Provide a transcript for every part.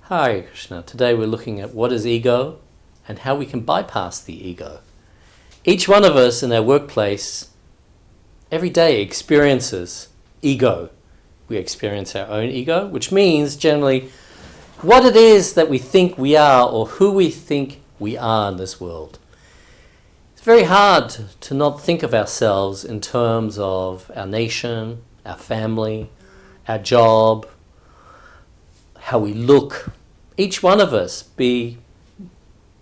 Hare Krishna. Today we're looking at what is ego and how we can bypass the ego. Each one of us in our workplace every day experiences ego. We experience our own ego, which means generally what it is that we think we are or who we think we are in this world. It's very hard to not think of ourselves in terms of our nation, our family, our job, how we look. Each one of us, we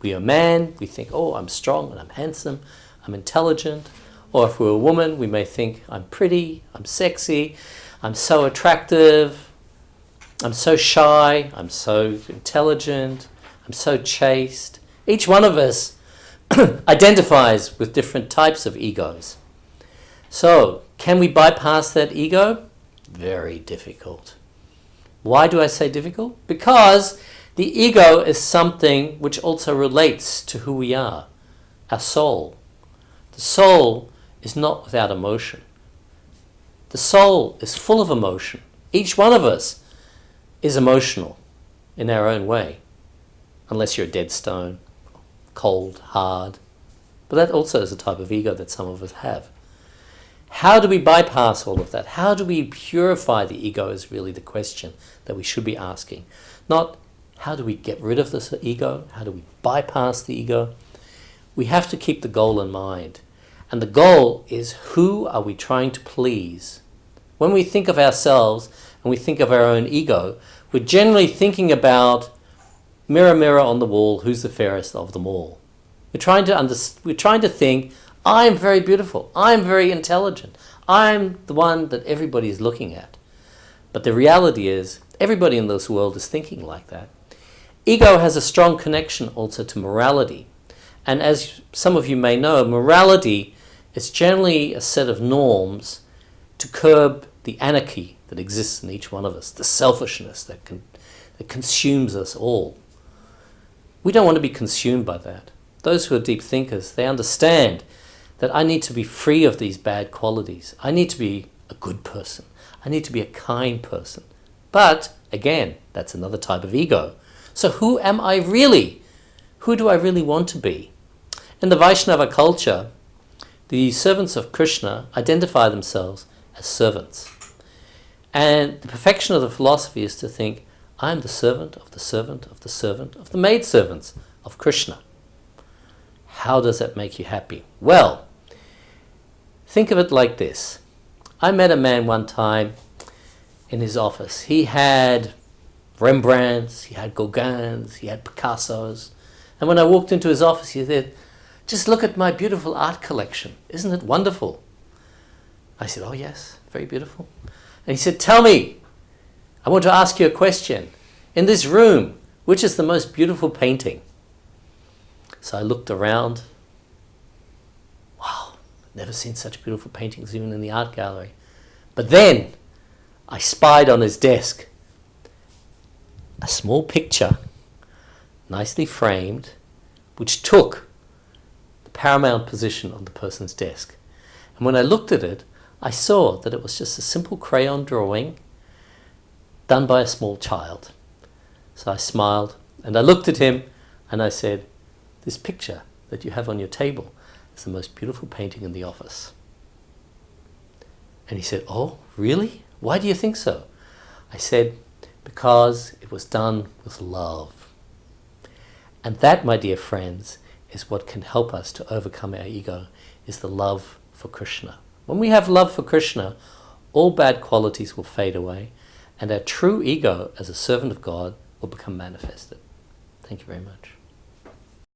are a man, we think, oh, I'm strong and I'm handsome, I'm intelligent. Or if we're a woman, we may think, I'm pretty, I'm sexy, I'm so attractive, I'm so shy, I'm so intelligent, I'm so chaste. Each one of us identifies with different types of egos. So, can we bypass that ego? Very difficult. Why do I say difficult? Because the ego is something which also relates to who we are, our soul. The soul is not without emotion. The soul is full of emotion. Each one of us is emotional in our own way, unless you're a dead stone, cold, hard. But that also is a type of ego that some of us have. How do we bypass all of that? How do we purify the ego is really the question that we should be asking. Not how do we get rid of this ego? How do we bypass the ego? We have to keep the goal in mind. And the goal is, who are we trying to please? When we think of ourselves and we think of our own ego, we're generally thinking about mirror, mirror on the wall, who's the fairest of them all. We're trying to think, I'm very beautiful, I'm very intelligent, I'm the one that everybody is looking at. But the reality is, everybody in this world is thinking like that. Ego has a strong connection also to morality. And as some of you may know, morality is generally a set of norms to curb the anarchy that exists in each one of us, the selfishness that consumes us all. We don't want to be consumed by that. Those who are deep thinkers, they understand that I need to be free of these bad qualities. I need to be a good person. I need to be a kind person. But, again, that's another type of ego. So who am I really? Who do I really want to be? In the Vaishnava culture, the servants of Krishna identify themselves as servants. And the perfection of the philosophy is to think, I am the servant of the servant of the servant of the maidservants of Krishna. How does that make you happy? Well, think of it like this. I met a man one time in his office. He had Rembrandts, he had Gauguins, he had Picassos. And when I walked into his office, he said, just look at my beautiful art collection. Isn't it wonderful? I said, oh yes, very beautiful. And he said, tell me, I want to ask you a question. In this room, which is the most beautiful painting? So I looked around. Wow, never seen such beautiful paintings even in the art gallery. But then I spied on his desk a small picture, nicely framed, which took the paramount position on the person's desk. And when I looked at it, I saw that it was just a simple crayon drawing done by a small child. So I smiled and I looked at him and I said, this picture that you have on your table is the most beautiful painting in the office. And he said, oh, really? Why do you think so? I said, because it was done with love. And that, my dear friends, is what can help us to overcome our ego, is the love for Krishna. When we have love for Krishna, all bad qualities will fade away, and our true ego as a servant of God will become manifested. Thank you very much.